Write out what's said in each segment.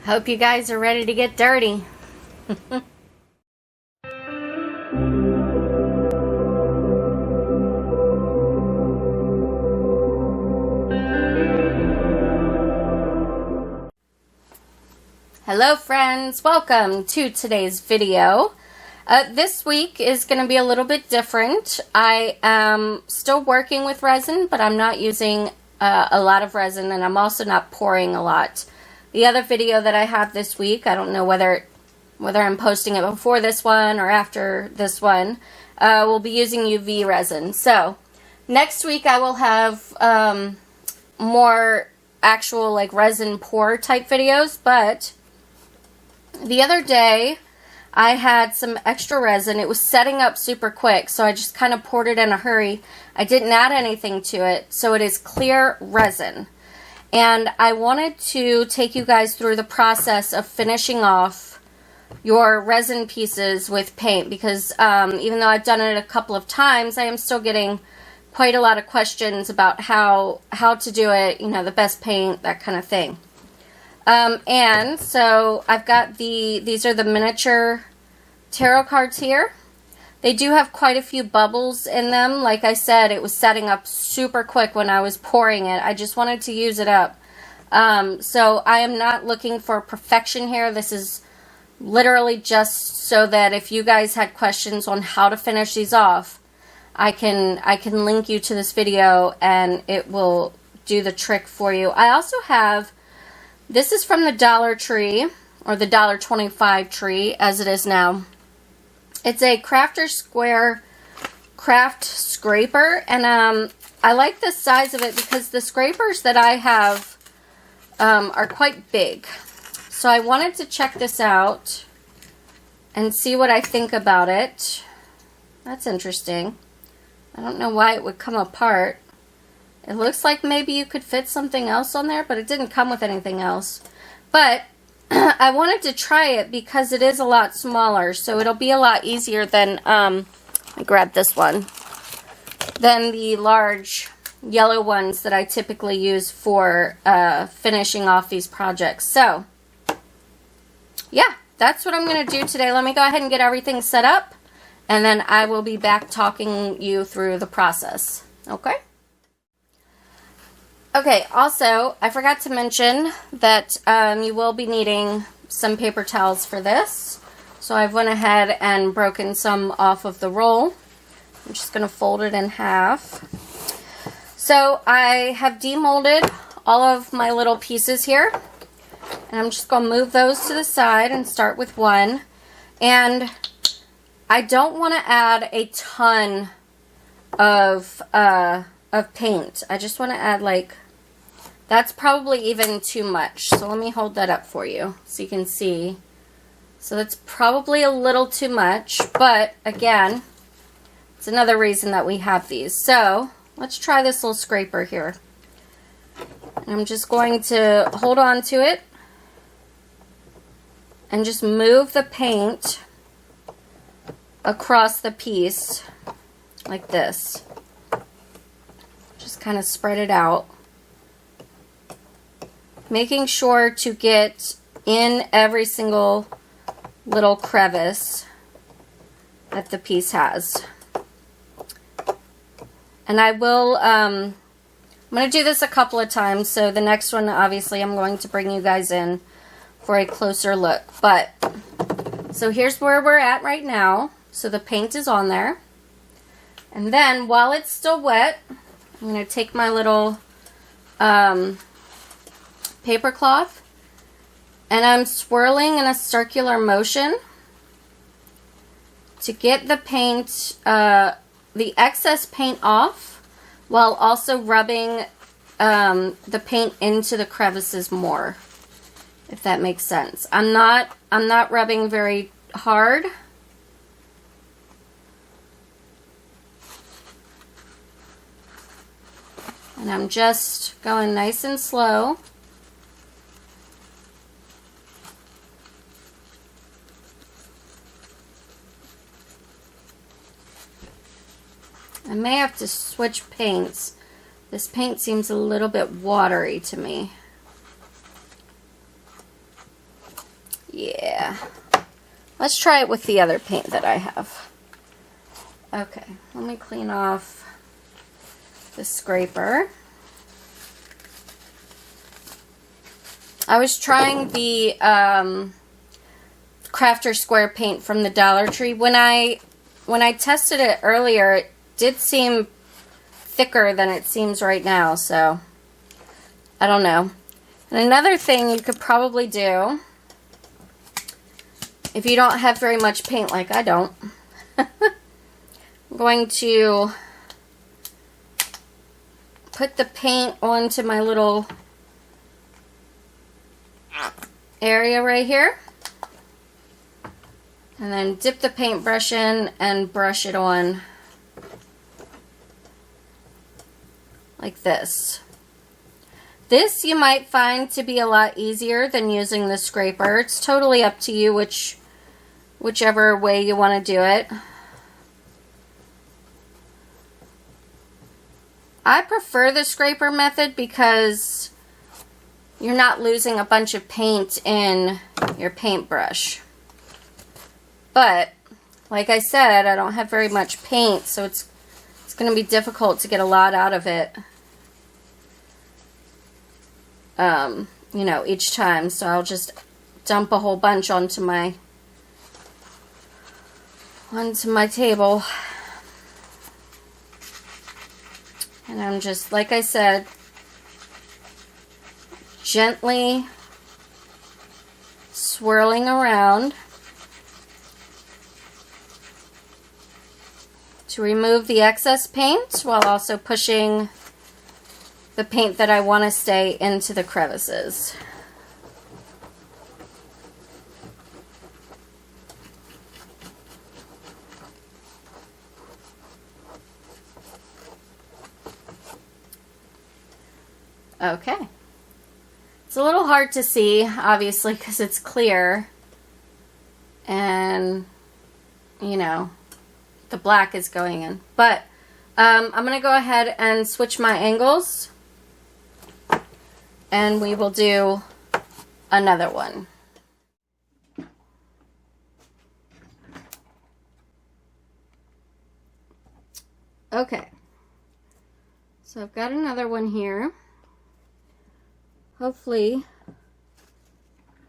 Hope you guys are ready to get dirty. Hello friends, welcome to today's video. This week is going to be a little bit different. I am still working with resin, but I'm not using a lot of resin, and I'm also not pouring a lot. The other video that I have this week, I don't know whether I'm posting it before this one or after this one, we'll be using UV resin. So next week I will have more actual like resin pour type videos, but the other day I had some extra resin. It was setting up super quick, so I just kind of poured it in a hurry. I didn't add anything to it, so it is clear resin. And I wanted to take you guys through the process of finishing off your resin pieces with paint, because even though I've done it a couple of times, I am still getting quite a lot of questions about how to do it, you know, the best paint, that kind of thing. And so I've got these are the miniature tarot cards here. They do have quite a few bubbles in them. Like I said, it was setting up super quick when I was pouring it. I just wanted to use it up. So I am not looking for perfection here. This is literally just so that if you guys had questions on how to finish these off, I can link you to this video and it will do the trick for you. I also have, this is from the Dollar Tree, or the $1.25 tree as it is now. It's a Crafter's Square craft scraper, and I like the size of it because the scrapers that I have are quite big. So I wanted to check this out and see what I think about it. That's interesting. I don't know why it would come apart. It looks like maybe you could fit something else on there, but it didn't come with anything else. But I wanted to try it because it is a lot smaller, so it'll be a lot easier than, I grabbed this one, than the large yellow ones that I typically use for finishing off these projects. So, yeah, that's what I'm going to do today. Let me go ahead and get everything set up, and then I will be back talking you through the process. Okay? Okay, also, I forgot to mention that you will be needing some paper towels for this. So I've went ahead and broken some off of the roll. I'm just going to fold it in half. So I have demolded all of my little pieces here. And I'm just going to move those to the side and start with one. And I don't want to add a ton of paint. I just want to add like, that's probably even too much. So let me hold that up for you so you can see. So that's probably a little too much, but again, it's another reason that we have these. So let's try this little scraper here. And I'm just going to hold on to it and just move the paint across the piece like this. Just kind of spread it out, making sure to get in every single little crevice that the piece has. And I will, I'm going to do this a couple of times, so the next one, obviously, I'm going to bring you guys in for a closer look. But, so here's where we're at right now. So the paint is on there. And then, while it's still wet, I'm going to take my little paper cloth, and I'm swirling in a circular motion to get the paint, the excess paint off, while also rubbing the paint into the crevices more, if that makes sense. I'm not rubbing very hard. And I'm just going nice and slow. I may have to switch paints. This paint seems a little bit watery to me. Yeah. Let's try it with the other paint that I have. Okay, let me clean off the scraper. I was trying the Crafter Square paint from the Dollar Tree. When I tested it earlier, it did seem thicker than it seems right now, so I don't know. And another thing you could probably do, if you don't have very much paint like I don't, I'm going to put the paint onto my little area right here, and then dip the paintbrush in and brush it on like this. This you might find to be a lot easier than using the scraper. It's totally up to you whichever way you want to do it. I prefer the scraper method because you're not losing a bunch of paint in your paintbrush. But, like I said, I don't have very much paint, so it's going to be difficult to get a lot out of it, you know, each time. So I'll just dump a whole bunch onto my table. And I'm just, like I said, gently swirling around to remove the excess paint while also pushing the paint that I want to stay into the crevices. Okay. It's a little hard to see, obviously, because it's clear. And, you know, the black is going in. But I'm going to go ahead and switch my angles. And we will do another one. Okay. So I've got another one here. Hopefully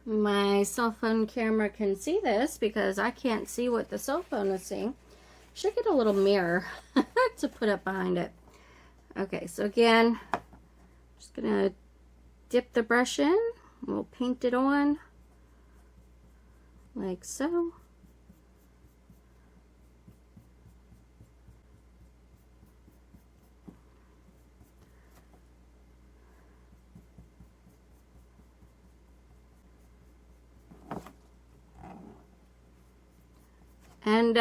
my cell phone camera can see this because I can't see what the cell phone is seeing. Should get a little mirror to put up behind it. Okay, so again, just gonna dip the brush in. We'll paint it on like so. And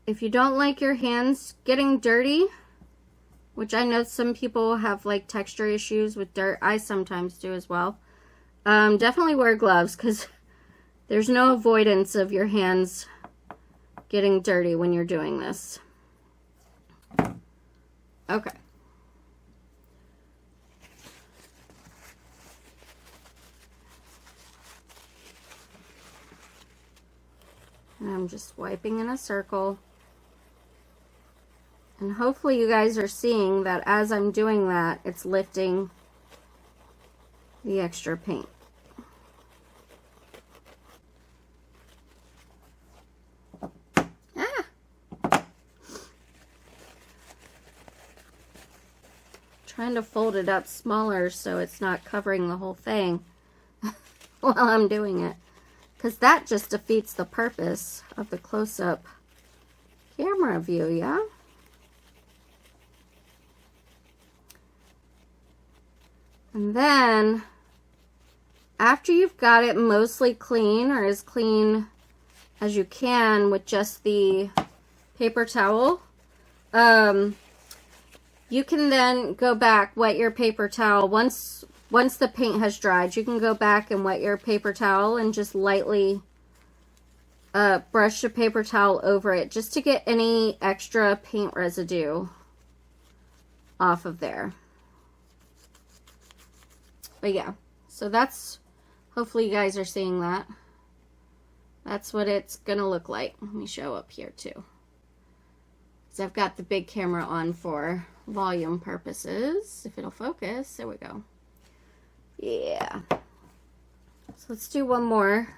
if you don't like your hands getting dirty, which I know some people have like texture issues with dirt, I sometimes do as well, definitely wear gloves because there's no avoidance of your hands getting dirty when you're doing this. Okay. And I'm just wiping in a circle. And hopefully you guys are seeing that as I'm doing that, it's lifting the extra paint. Ah! Trying to fold it up smaller so it's not covering the whole thing while I'm doing it. Because that just defeats the purpose of the close-up camera view, yeah? And then, after you've got it mostly clean, or as clean as you can with just the paper towel, you can then go back, wet your paper towel. Once the paint has dried, you can go back and wet your paper towel and just lightly brush the paper towel over it just to get any extra paint residue off of there. But yeah, so that's Hopefully you guys are seeing that. That's what it's going to look like. Let me show up here too. So I've got the big camera on for volume purposes. If it'll focus, there we go. Yeah. So let's do one more.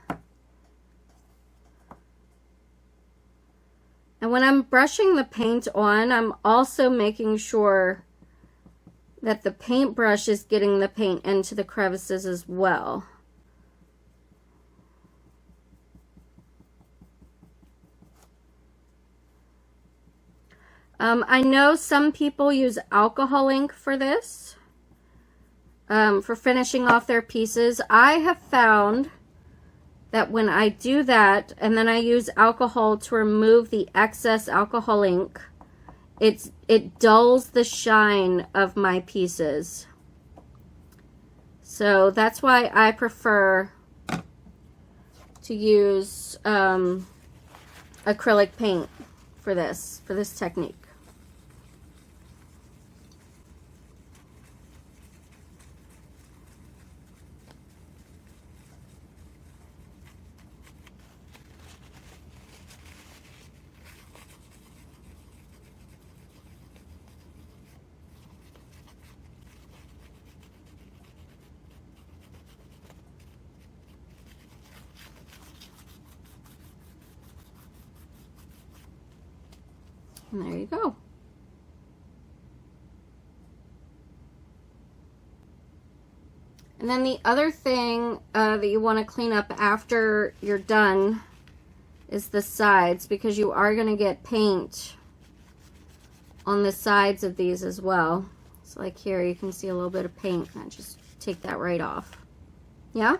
And when I'm brushing the paint on, I'm also making sure that the paintbrush is getting the paint into the crevices as well. I know some people use alcohol ink for this, for finishing off their pieces. I have found that when I do that and then I use alcohol to remove the excess alcohol ink, it dulls the shine of my pieces. So that's why I prefer to use acrylic paint for this technique. And there you go. And then the other thing that you want to clean up after you're done is the sides, because you are going to get paint on the sides of these as well. So like here you can see a little bit of paint, and just take that right off. Yeah?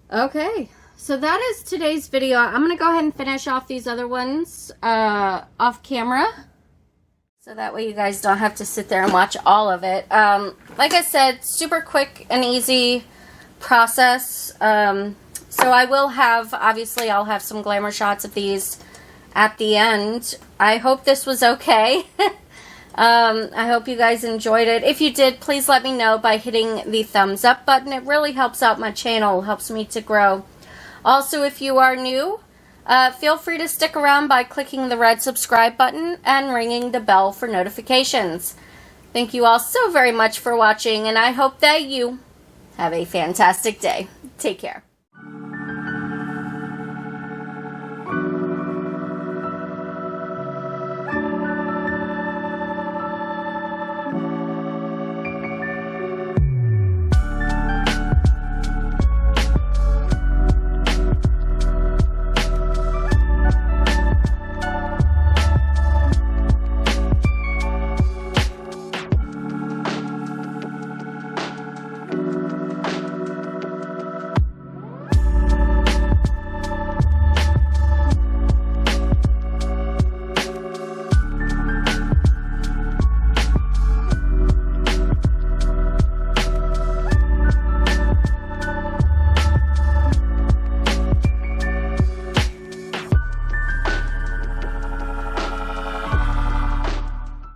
Okay. So that is today's video. I'm going to go ahead and finish off these other ones off camera, so that way you guys don't have to sit there and watch all of it. Like I said, super quick and easy process. So I will have, obviously I'll have some glamour shots of these at the end. I hope this was okay. I hope you guys enjoyed it. If you did, please let me know by hitting the thumbs up button. It really helps out my channel, helps me to grow. Also, if you are new, feel free to stick around by clicking the red subscribe button and ringing the bell for notifications. Thank you all so very much for watching, and I hope that you have a fantastic day. Take care.